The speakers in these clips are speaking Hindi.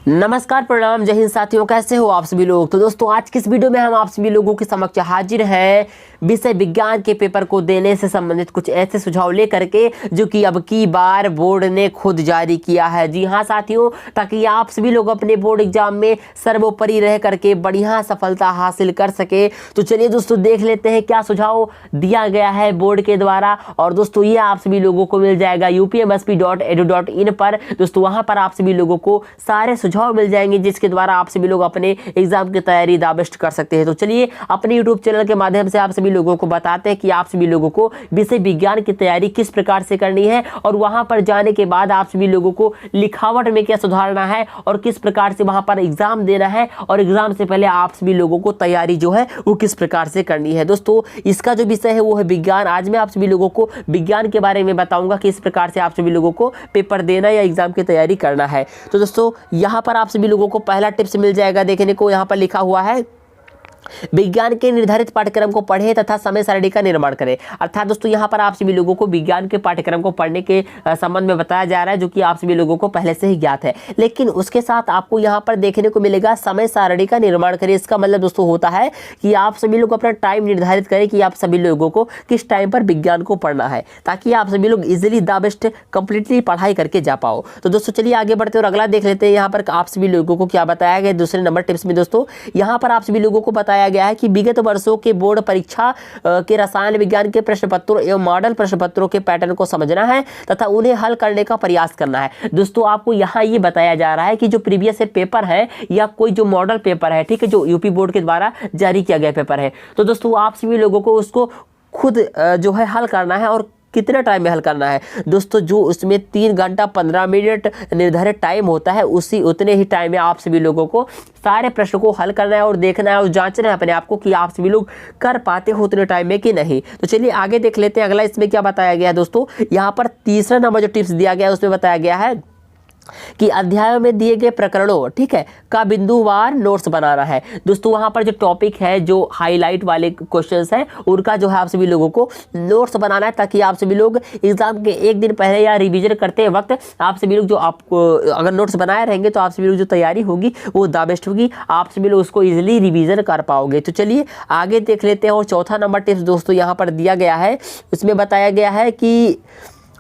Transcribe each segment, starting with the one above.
नमस्कार, प्रणाम, जय हिंद साथियों। कैसे हो आप सभी लोग। तो दोस्तों आज की इस वीडियो में हम आप सभी लोगों के समक्ष हाजिर हैं विषय विज्ञान के पेपर को देने से संबंधित कुछ ऐसे सुझाव लेकर के जो कि अब की बार बोर्ड ने खुद जारी किया है। जी हाँ साथियों, ताकि आप सभी लोग अपने बोर्ड एग्जाम में सर्वोपरि रह करके बढ़िया सफलता हासिल कर सके। तो चलिए दोस्तों देख लेते हैं क्या सुझाव दिया गया है बोर्ड के द्वारा। और दोस्तों ये आप सभी लोगों को मिल जाएगा upmsp.edu.in पर। दोस्तों वहां पर आप सभी लोगों को सारे सुझाव मिल जाएंगे जिसके द्वारा आप सभी लोग अपने एग्जाम की तैयारी दाबेस्ट कर सकते हैं। तो चलिए अपने यूट्यूब चैनल के माध्यम से आप सभी लोगों को बताते हैं कि आप सभी लोगों को विषय विज्ञान की तैयारी किस प्रकार से करनी है और वहां पर जाने के बाद आप सभी लोगों को लिखावट में क्या सुधारना है और किस प्रकार से वहां पर एग्जाम देना है और एग्जाम से पहले आप सभी लोगों को तैयारी जो है वो किस प्रकार से करनी है। दोस्तों इसका जो विषय है वो है विज्ञान। आज मैं आप सभी लोगों को विज्ञान के बारे में बताऊंगा कि इस प्रकार से आप सभी लोगों को पेपर देना या एग्जाम की तैयारी करना है। तो दोस्तों यहाँ पर आप सभी लोगों को पहला टिप्स मिल जाएगा। देखने को यहाँ पर लिखा हुआ है विज्ञान के निर्धारित पाठ्यक्रम को पढ़ें तथा समय सारणी का निर्माण करें। अर्थात दोस्तों यहाँ पर आप सभी लोगों को विज्ञान के पाठ्यक्रम को पढ़ने के संबंध में बताया जा रहा है जो कि आप सभी लोगों को पहले से ही ज्ञात है, लेकिन उसके साथ आपको यहाँ पर देखने को मिलेगा समय सारणी का निर्माण करें। इसका मतलब दोस्तों होता है कि आप सभी लोग अपना टाइम निर्धारित करें कि आप सभी लोगों को किस टाइम पर विज्ञान को पढ़ना है ताकि आप सभी लोग इजिली द बेस्ट कंप्लीटली पढ़ाई करके जा पाओ। तो दोस्तों चलिए आगे बढ़ते और अगला देख लेते हैं यहाँ पर आप सभी लोगों को क्या बताया गया दूसरे नंबर टिप्स में। दोस्तों यहाँ पर आप सभी लोगों को बताया गया है कि विगत वर्षों के बोर्ड परीक्षा के रसायन विज्ञान के प्रश्न पत्रों एवं मॉडल प्रश्न पत्रों के पैटर्न को समझना है तथा उन्हें हल करने का प्रयास करना है। दोस्तों आपको यहाँ ये बताया जा रहा है कि जो प्रीवियस पेपर है या कोई जो मॉडल पेपर है, ठीक है, जो यूपी बोर्ड के द्वारा जारी किया गया पेपर है, तो दोस्तों आप सभी लोगों को उसको खुद जो है हल करना है और कितने टाइम में हल करना है। दोस्तों जो उसमें 3 घंटा 15 मिनट निर्धारित टाइम होता है उतने ही टाइम में आप सभी लोगों को सारे प्रश्न को हल करना है और देखना है और जांचना है अपने आप को कि आप सभी लोग कर पाते हो उतने टाइम में कि नहीं। तो चलिए आगे देख लेते हैं अगला इसमें क्या बताया गया है। दोस्तों यहाँ पर तीसरा नंबर जो टिप्स दिया गया है उसमें बताया गया है कि अध्यायों में दिए गए प्रकरणों, ठीक है, का बिंदुवार नोट्स बनाना है। दोस्तों वहां पर जो टॉपिक है, जो हाईलाइट वाले क्वेश्चंस हैं, उनका जो है आप सभी लोगों को नोट्स बनाना है ताकि आप सभी लोग एग्जाम के एक दिन पहले या रिवीजन करते वक्त आप सभी लोग जो आपको अगर नोट्स बनाए रहेंगे तो आप सभी लोग जो तैयारी होगी वो द बेस्ट होगी, आप सभी लोग उसको ईजिली रिविजन कर पाओगे। तो चलिए आगे देख लेते हैं और चौथा नंबर टिप्स दोस्तों यहाँ पर दिया गया है। उसमें बताया गया है कि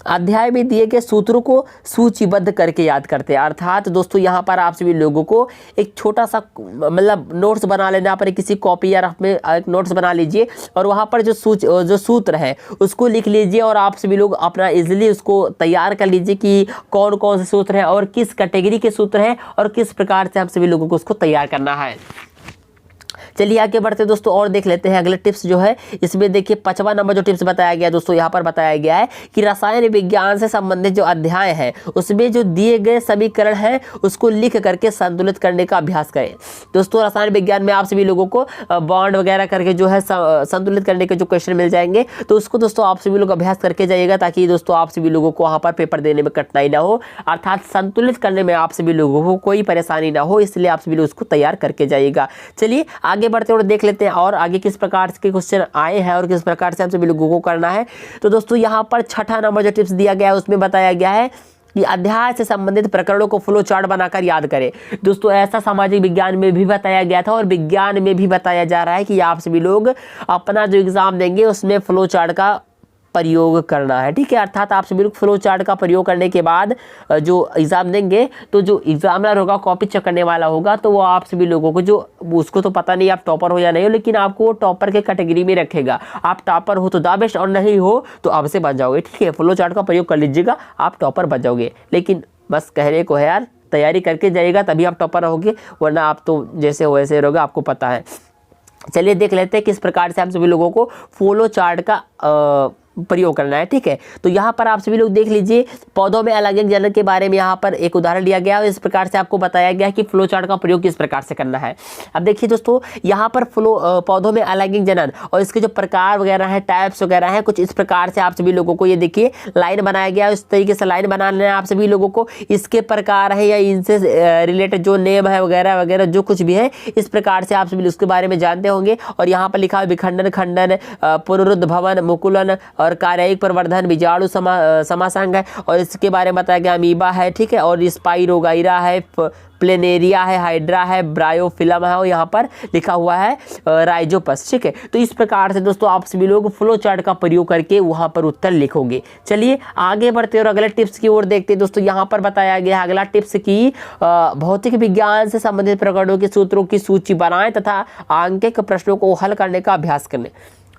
अध्याय में दिए गए सूत्रों को सूचीबद्ध करके याद करते हैं। अर्थात दोस्तों यहाँ पर आप सभी लोगों को एक छोटा सा मतलब नोट्स बना लेना पर किसी कॉपी या रफ में एक नोट्स बना लीजिए और वहाँ पर जो सूत्र है उसको लिख लीजिए और आप सभी लोग अपना इजीली उसको तैयार कर लीजिए कि कौन कौन से सूत्र हैं और किस कैटेगरी के सूत्र हैं और किस प्रकार से आप सभी लोगों को उसको तैयार करना है। चलिए आगे बढ़ते दोस्तों और देख लेते हैं अगले टिप्स जो है। इसमें देखिए 5वां नंबर जो टिप्स बताया गया दोस्तों यहाँ पर बताया गया है कि रसायन विज्ञान से संबंधित जो अध्याय है उसमें जो दिए गए समीकरण है उसको लिख करके संतुलित करने का अभ्यास करें। दोस्तों रसायन विज्ञान में आप सभी लोगों को बॉन्ड वगैरह करके जो है संतुलित करने के जो क्वेश्चन मिल जाएंगे तो उसको दोस्तों आप सभी लोग अभ्यास करके जाइएगा ताकि दोस्तों आप सभी लोगों को वहाँ पर पेपर देने में कठिनाई ना हो, अर्थात संतुलित करने में आप सभी लोगों को कोई परेशानी ना हो, इसलिए आप सभी लोग उसको तैयार करके जाइएगा। चलिए आगे बढ़ते और देख लेते हैं और आगे किस प्रकार के क्वेश्चन आए हैं और किस प्रकार से हम सभी लोगों को करना है। तो दोस्तों यहाँ पर 6ठा नंबर जो टिप्स दिया गया है उसमें बताया गया है कि अध्याय से संबंधित प्रकरणों को फ्लो चार्ट बनाकर याद करें। दोस्तों ऐसा सामाजिक विज्ञान में भी बताया गया था और विज्ञान में भी बताया जा रहा है कि आप सभी लोग अपना जो एग्जाम देंगे उसमें फ्लो चार्ट का प्रयोग करना है, ठीक है। अर्थात आप सभी लोग फ्लो चार्ट का प्रयोग करने के बाद जो एग्जाम देंगे तो जो एग्जामिनर होगा कॉपी चेक करने वाला होगा तो वो आप सभी लोगों को जो उसको तो पता नहीं आप टॉपर हो या नहीं हो, लेकिन आपको वो टॉपर के कैटेगरी में रखेगा। आप टॉपर हो तो द बेस्ट और नहीं हो तो अब से बन जाओगे, ठीक है। फ्लो चार्ट का प्रयोग कर लीजिएगा, आप टॉपर बन जाओगे। लेकिन बस कहने को है यार, तैयारी करके जाइएगा तभी आप टॉपर रहोगे, वरना आप तो जैसे हो वैसे रहोगे, आपको पता है। चलिए देख लेते हैं किस प्रकार से हम सभी लोगों को फ्लो चार्ट का प्रयोग करना है, ठीक है। तो यहाँ पर आप सभी लोग देख लीजिए पौधों में अलग अलग जनन के बारे में यहाँ पर एक उदाहरण दिया गया है। इस प्रकार से आपको बताया गया है कि फ्लो चार्ट का प्रयोग किस प्रकार से करना है। अब देखिए दोस्तों यहाँ पर पौधों में अलग अलग जनन और इसके जो प्रकार वगैरह है, टाइप्स वगैरह है, कुछ इस प्रकार से आप सभी लोगों को ये देखिए लाइन बनाया गया है। इस तरीके से लाइन बनाना है आप सभी लोगों को। इसके प्रकार है या इनसे रिलेटेड जो नेम है वगैरह वगैरह जो कुछ भी है, इस प्रकार से आप सभी उसके बारे में जानते होंगे। और यहाँ पर लिखा है विखंडन, खंडन, पुनरुद्भवन, मुकुलन और और कार्यायिक प्रवर्धन बीजाणु समासंग है, और इसके बारे में बताया गया अमीबा है, ठीक है, और स्पाइरोगाइरा है, प्लेनेरिया है, हाइड्रा है, ब्रायोफिलम है, और यहाँ पर लिखा हुआ है राइजोपस, ठीक है। तो इस प्रकार से दोस्तों आप सभी लोग फ्लो चार्ट का प्रयोग करके वहाँ पर उत्तर लिखोगे। चलिए आगे बढ़ते और अगले टिप्स की ओर देखते हैं। दोस्तों यहाँ पर बताया गया है अगला टिप्स की भौतिक विज्ञान से संबंधित प्रकरणों के सूत्रों की सूची बनाएं तथा आंकिक प्रश्नों को हल करने का अभ्यास करें।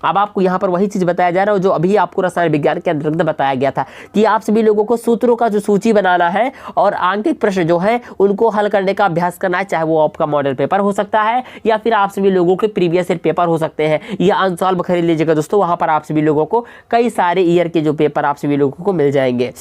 अब आपको यहाँ पर वही चीज़ बताया जा रहा है जो अभी आपको रसायन विज्ञान के अंतर्गत बताया गया था कि आप सभी लोगों को सूत्रों का जो सूची बनाना है और आंकिक प्रश्न जो है उनको हल करने का अभ्यास करना है, चाहे वो आपका मॉडल पेपर हो सकता है या फिर आप सभी लोगों के प्रीवियस ईयर पेपर हो सकते हैं, या अनसॉल्व खरीद लीजिएगा दोस्तों, वहाँ पर आप सभी लोगों को कई सारे ईयर के जो पेपर आप सभी लोगों को मिल जाएंगे।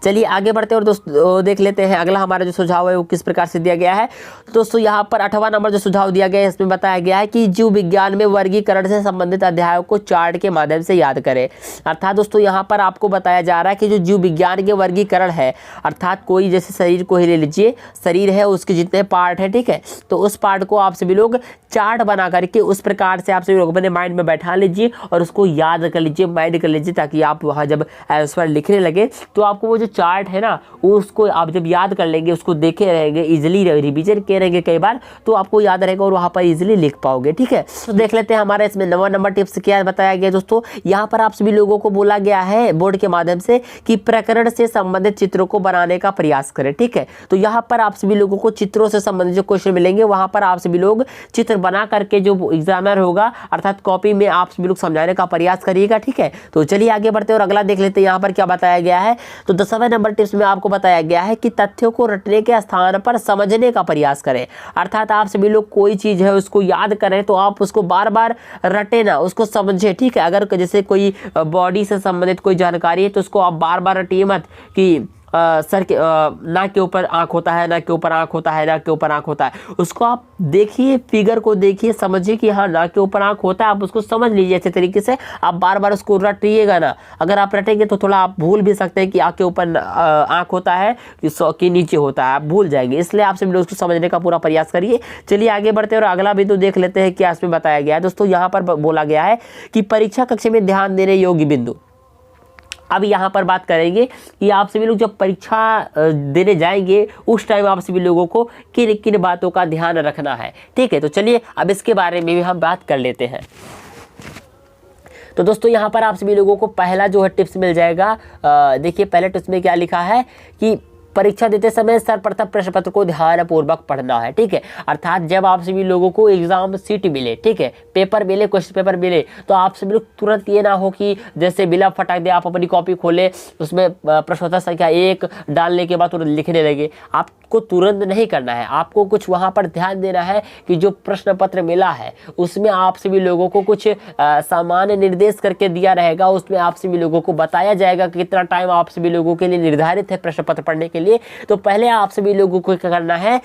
चलिए आगे बढ़ते और दोस्तों देख लेते हैं अगला हमारा जो सुझाव है वो किस प्रकार से दिया गया है। दोस्तों यहाँ पर 8वां नंबर जो सुझाव दिया गया है इसमें बताया गया है कि जीव विज्ञान में वर्गीकरण से संबंधित अध्यायों को चार्ट के माध्यम से याद करें। अर्थात दोस्तों यहाँ पर आपको बताया जा रहा है कि जो जीव विज्ञान के वर्गीकरण है, अर्थात कोई जैसे शरीर को ही ले लीजिए, शरीर है उसके जितने पार्ट है, ठीक है, तो उस पार्ट को आप सभी लोग चार्ट बना करके उस प्रकार से आप सभी लोग अपने माइंड में बैठा लीजिए और उसको याद कर लीजिए, माइंड कर लीजिए, ताकि आप वहाँ जब आंसर लिखने लगे तो आपको वो जो चार्ट है ना उसको आप जब याद कर लेंगे, उसको देखे रहेंगे, इजीली रिवीजन किए रहेंगे कई बार, तो आपको याद रहेगा और वहाँ पर इजीली लिख पाओगे, ठीक है। तो देख लेते हैं हमारा इसमें 9वां नंबर टिप्स क्या बताया गया दोस्तों। यहाँ पर आप सभी लोगों को बोला गया है बोर्ड के माध्यम से कि प्रकरण से संबंधित चित्रों को बनाने का प्रयास करें, ठीक है। तो यहाँ पर आप सभी लोगों को चित्रों से संबंधित जो क्वेश्चन मिलेंगे वहाँ पर आप सभी लोग चित्र बना करके जो एग्जामिनर होगा अर्थात कॉपी में आप सभी लोग समझाने का प्रयास करिएगा, ठीक है। तो चलिए आगे बढ़ते और अगला देख लेते हैं यहाँ पर क्या बताया गया है। तो 10वें नंबर टिप्स में आपको बताया गया है कि तथ्यों को रटने के स्थान पर समझने का प्रयास करें। अर्थात आप सभी लोग कोई चीज है उसको याद करें तो आप उसको बार बार रटे ना, उसको समझे, ठीक है। अगर जैसे कोई बॉडी से संबंधित कोई जानकारी है तो उसको आप बार बार रटिए मत कि सर के नाक के ऊपर आंख होता है, नाक के ऊपर आंख होता है, नाक के ऊपर आंख होता है। उसको आप देखिए, फिगर को देखिए, समझिए कि हाँ नाक के ऊपर आंख होता है, आप उसको समझ लीजिए अच्छे तरीके से। आप बार बार उसको रटिएगा ना, अगर आप रटेंगे तो थोड़ा आप भूल भी सकते हैं कि आंख के ऊपर आंख होता है कि नीचे होता है, आप भूल जाएंगे। इसलिए आप सभी लोग उसको समझने का पूरा प्रयास करिए। चलिए आगे बढ़ते और अगला बिंदु देख लेते हैं क्या इसमें बताया गया है। दोस्तों यहाँ पर बोला गया है कि परीक्षा कक्ष में ध्यान देने योग्य बिंदु। अब यहाँ पर बात करेंगे कि आप सभी लोग जब परीक्षा देने जाएंगे उस टाइम आप सभी लोगों को किन किन बातों का ध्यान रखना है, ठीक है। तो चलिए अब इसके बारे में भी हम बात कर लेते हैं। तो दोस्तों यहाँ पर आप सभी लोगों को पहला जो है टिप्स मिल जाएगा। देखिए पहले टिप्स में क्या लिखा है कि परीक्षा देते समय सर्वप्रथम प्रश्न पत्र को ध्यानपूर्वक पढ़ना है, ठीक है। अर्थात जब आप सभी लोगों को एग्जाम सीट मिले, ठीक है, पेपर मिले, क्वेश्चन पेपर मिले, तो आप सभी लोग तुरंत ये ना हो कि जैसे बिना फटाक दे आप अपनी कॉपी खोले, उसमें प्रश्नोत्तर संख्या 1 डालने के बाद तुरंत लिखने लगे। आपको तुरंत नहीं करना है, आपको कुछ वहाँ पर ध्यान देना है कि जो प्रश्न पत्र मिला है उसमें आप सभी लोगों को कुछ सामान्य निर्देश करके दिया रहेगा। उसमें आप सभी लोगों को बताया जाएगा कि कितना टाइम आप सभी लोगों के लिए निर्धारित है प्रश्न पत्र पढ़ने के लिए। तो पहले आप सभी लोगों को क्या करना है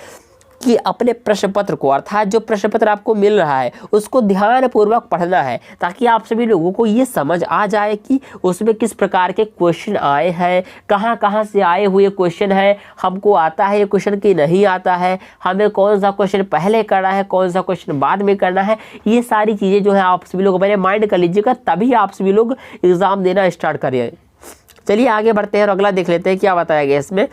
कि अपने प्रश्न पत्र को, अर्थात जो प्रश्न पत्र आपको मिल रहा है उसको ध्यानपूर्वक पढ़ना है, ताकि आप सभी लोगों को ये समझ आ जाए कि उसमें किस प्रकार के क्वेश्चन आए हैं, कहाँ कहाँ से आए हुए क्वेश्चन है, हमको आता है ये क्वेश्चन कि नहीं आता है, हमें कौन सा क्वेश्चन पहले करना है, कौन सा क्वेश्चन बाद में करना है। ये सारी चीज़ें जो है आप सभी लोग अपने माइंड कर लीजिएगा, तभी आप सभी लोग एग्ज़ाम देना स्टार्ट करिए। चलिए आगे बढ़ते हैं और अगला देख लेते हैं क्या बताया गया इसमें।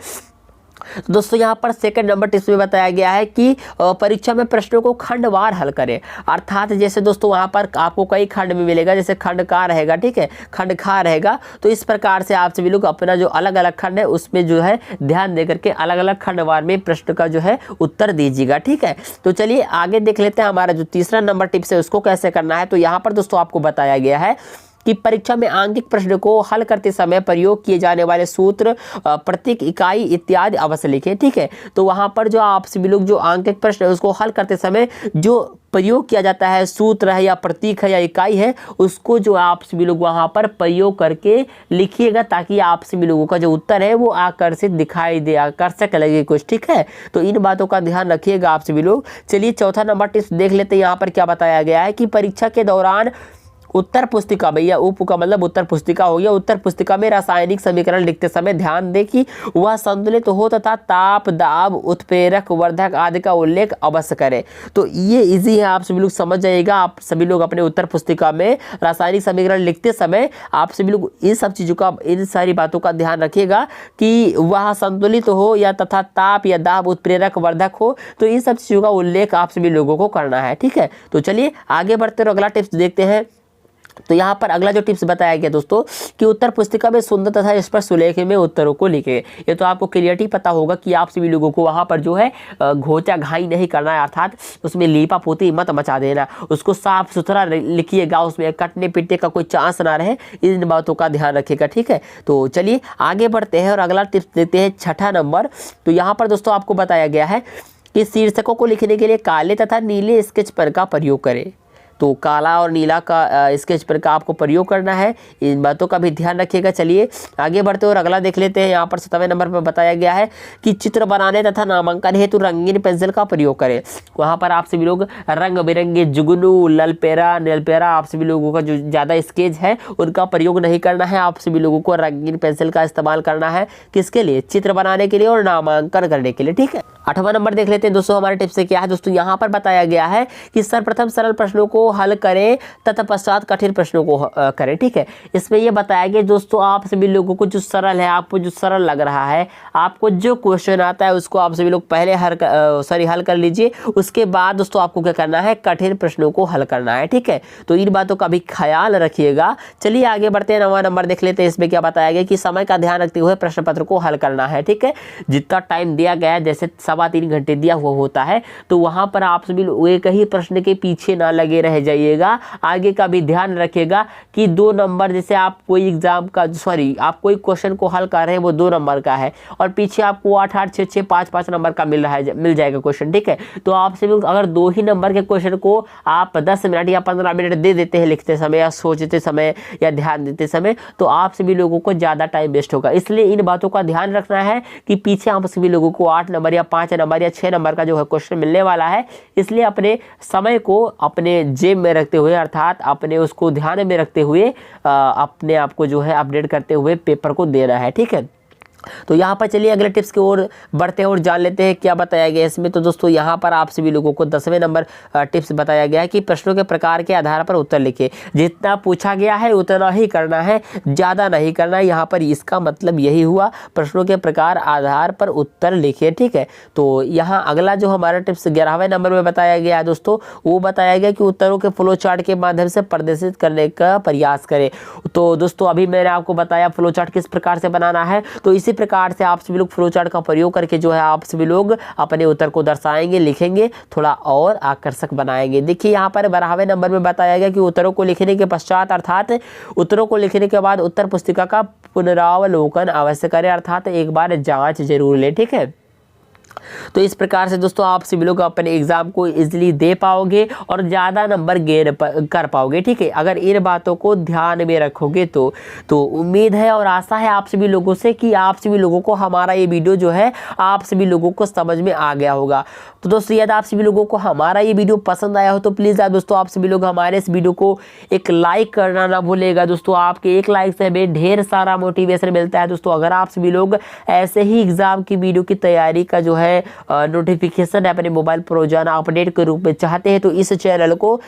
दोस्तों यहाँ पर सेकंड नंबर टिप्स में बताया गया है कि परीक्षा में प्रश्नों को खंडवार हल करें। अर्थात जैसे दोस्तों वहाँ पर आपको कई खंड में मिलेगा, जैसे खंड का रहेगा, ठीक है, खंड खा रहेगा, तो इस प्रकार से आप सभी लोग अपना जो अलग अलग खंड है उसमें जो है ध्यान दे करके अलग अलग खंडवार में प्रश्न का जो है उत्तर दीजिएगा, ठीक है। तो चलिए आगे देख लेते हैं हमारा जो तीसरा नंबर टिप्स है उसको कैसे करना है। तो यहाँ पर दोस्तों आपको बताया गया है कि परीक्षा में आंकिक प्रश्न को हल करते समय प्रयोग किए जाने वाले सूत्र, प्रतीक, इकाई इत्यादि अवश्य लिखें, ठीक है। तो वहाँ पर जो आप सभी लोग जो आंकिक प्रश्न है उसको हल करते समय जो प्रयोग किया जाता है, सूत्र है या प्रतीक है या इकाई है, उसको जो आप सभी लोग वहाँ पर प्रयोग करके लिखिएगा, ताकि आप सभी लोगों का जो उत्तर है वो आकर्षित दिखाई दे, आकर्षक लगे कुछ, ठीक है। तो इन बातों का ध्यान रखिएगा आप सभी लोग। चलिए चौथा नंबर टिप्स देख लेते हैं। यहाँ पर क्या बताया गया है कि परीक्षा के दौरान उत्तर पुस्तिका, भैया उप का मतलब उत्तर पुस्तिका हो गया। उत्तर पुस्तिका में रासायनिक समीकरण लिखते समय ध्यान दें कि वह संतुलित हो तथा ताप, दाब, उत्प्रेरक, वर्धक आदि का उल्लेख अवश्य करें। तो ये इजी है, आप सभी लोग समझ जाइएगा। आप सभी लोग अपने उत्तर पुस्तिका में रासायनिक समीकरण लिखते समय आप सभी लोग इन सब चीज़ों का, इन सारी बातों का ध्यान रखिएगा कि वह संतुलित हो या तथा ताप या दाब, उत्प्रेरक, वर्धक हो। तो इन सब चीज़ों का उल्लेख आप सभी लोगों को करना है, ठीक है। तो चलिए आगे बढ़ते और अगला टिप्स देखते हैं। तो यहाँ पर अगला जो टिप्स बताया गया दोस्तों कि उत्तर पुस्तिका में सुंदर तथा स्पष्ट सुलेख में उत्तरों को लिखे। ये तो आपको क्लियरली पता होगा कि आप सभी लोगों को वहाँ पर जो है घोचा घाई नहीं करना है, अर्थात उसमें लीपा पोती मत मचा देना, उसको साफ सुथरा लिखिएगा, उसमें कटने पिटने का कोई चांस ना रहे, इन बातों का ध्यान रखिएगा, ठीक है। तो चलिए आगे बढ़ते हैं और अगला टिप्स देते हैं 6ठा नंबर। तो यहाँ पर दोस्तों आपको बताया गया है कि शीर्षकों को लिखने के लिए काले तथा नीले स्केच पेन का प्रयोग करें। तो काला और नीला का स्केच पेन का आपको प्रयोग करना है, इन बातों का भी ध्यान रखिएगा। चलिए आगे बढ़ते और अगला देख लेते हैं। यहाँ पर 7वें नंबर पर बताया गया है कि चित्र बनाने तथा नामांकन हेतु रंगीन पेंसिल का प्रयोग करें। वहाँ पर आप सभी लोग रंग बिरंगे जुगनू, ललपेरा, नीलपेरा, आप सभी लोगों का जो ज़्यादा स्केच है उनका प्रयोग नहीं करना है। आप सभी लोगों को रंगीन पेंसिल का इस्तेमाल करना है, किसके लिए? चित्र बनाने के लिए और नामांकन करने के लिए, ठीक है। 8वां नंबर देख लेते हैं दोस्तों, हमारे टिप्स से क्या है दोस्तों। यहाँ पर बताया गया है कि सर्वप्रथम सरल प्रश्नों को हल करें तथा पश्चात कठिन प्रश्नों को करें, ठीक है। इसमें यह बताया गया दोस्तों आप सभी लोगों को जो सरल है, आपको जो सरल लग रहा है, आपको जो क्वेश्चन आता है उसको आप सभी लोग पहले हल कर लीजिए। उसके बाद दोस्तों आपको क्या करना है? कठिन प्रश्नों को हल करना है, ठीक है। तो इन बातों का भी ख्याल रखिएगा। चलिए आगे बढ़ते हैं, 9वां नंबर देख लेते हैं। इसमें क्या बताया गया कि समय का ध्यान रखते हुए प्रश्न पत्र को हल करना है, ठीक है। जितना टाइम दिया गया है, जैसे 3.25 घंटे दिया हुआ होता है, तो वहां पर आप सभी लोग एक ही प्रश्न के पीछे ना लगे रह जाइएगा। आगे का भी ध्यान रखिएगा कि 2 नंबर, जैसे आप कोई एग्जाम का आप कोई क्वेश्चन को हल कर रहे हैं वो 2 नंबर का है और पीछे आपको 8-8, 6-6, 5-5 नंबर का मिल जाएगा क्वेश्चन, ठीक है। तो आप सभी लोग अगर 2 ही नंबर के क्वेश्चन को आप 10 मिनट या 15 मिनट दे देते हैं लिखते समय या सोचते समय या ध्यान देते समय, तो आप सभी लोगों को ज़्यादा टाइम वेस्ट होगा। इसलिए इन बातों का ध्यान रखना है कि पीछे आप सभी लोगों को 8 नंबर या 5 नंबर या 6 नंबर का जो है क्वेश्चन मिलने वाला है। इसलिए अपने समय को अपने जेब में रखते हुए, अर्थात अपने उसको ध्यान में रखते हुए अपने आप को जो है अपडेट करते हुए पेपर को देना है, ठीक है। तो यहाँ पर चलिए अगले टिप्स की ओर बढ़ते हैं और जान लेते हैं क्या बताया गया इसमें। तो दोस्तों यहाँ पर आप सभी लोगों को 10वें नंबर टिप्स बताया गया है कि प्रश्नों के प्रकार के आधार पर उत्तर लिखे। जितना पूछा गया है उतना ही करना है, ज़्यादा नहीं करना है। यहाँ पर इसका मतलब यही हुआ, प्रश्नों के प्रकार आधार पर उत्तर लिखे, ठीक है। तो यहाँ अगला जो हमारा टिप्स 11वें नंबर में बताया गया है दोस्तों, वो बताया गया कि उत्तरों के फ्लो चार्ट के माध्यम से प्रदर्शित करने का प्रयास करें। तो दोस्तों अभी मैंने आपको बताया फ्लो चार्ट किस प्रकार से बनाना है, तो इसी प्रकार से आप सभी लोग फ्लो चार्ट का प्रयोग करके जो है आप सभी लोग अपने उत्तर को दर्शाएंगे, लिखेंगे, थोड़ा और आकर्षक बनाएंगे। देखिए यहाँ पर 12वें नंबर में बताया गया कि उत्तरों को लिखने के पश्चात, अर्थात उत्तरों को लिखने के बाद उत्तर पुस्तिका का पुनरावलोकन अवश्य करें, अर्थात एक बार जांच जरूर लें, ठीक है। तो इस प्रकार से दोस्तों आप सभी लोग अपने एग्जाम को इजीली दे पाओगे और ज़्यादा नंबर गेन कर पाओगे, ठीक है। अगर इन बातों को ध्यान में रखोगे तो उम्मीद है और आशा है आप सभी लोगों से कि आप सभी लोगों को हमारा ये वीडियो जो है आप सभी लोगों को समझ में आ गया होगा। तो दोस्तों यदि आप सभी लोगों को हमारा ये वीडियो पसंद आया हो तो प्लीज़ दोस्तों आप सभी लोग हमारे इस वीडियो को एक लाइक करना ना भूलेगा। दोस्तों आपके एक लाइक से हमें ढेर सारा मोटिवेशन मिलता है। दोस्तों अगर आप सभी लोग ऐसे ही एग्जाम की वीडियो की तैयारी का जो है नोटिफिकेशन अपने मोबाइल पर रोजाना अपडेट के रूप में चाहते हैं तो इस चैनल को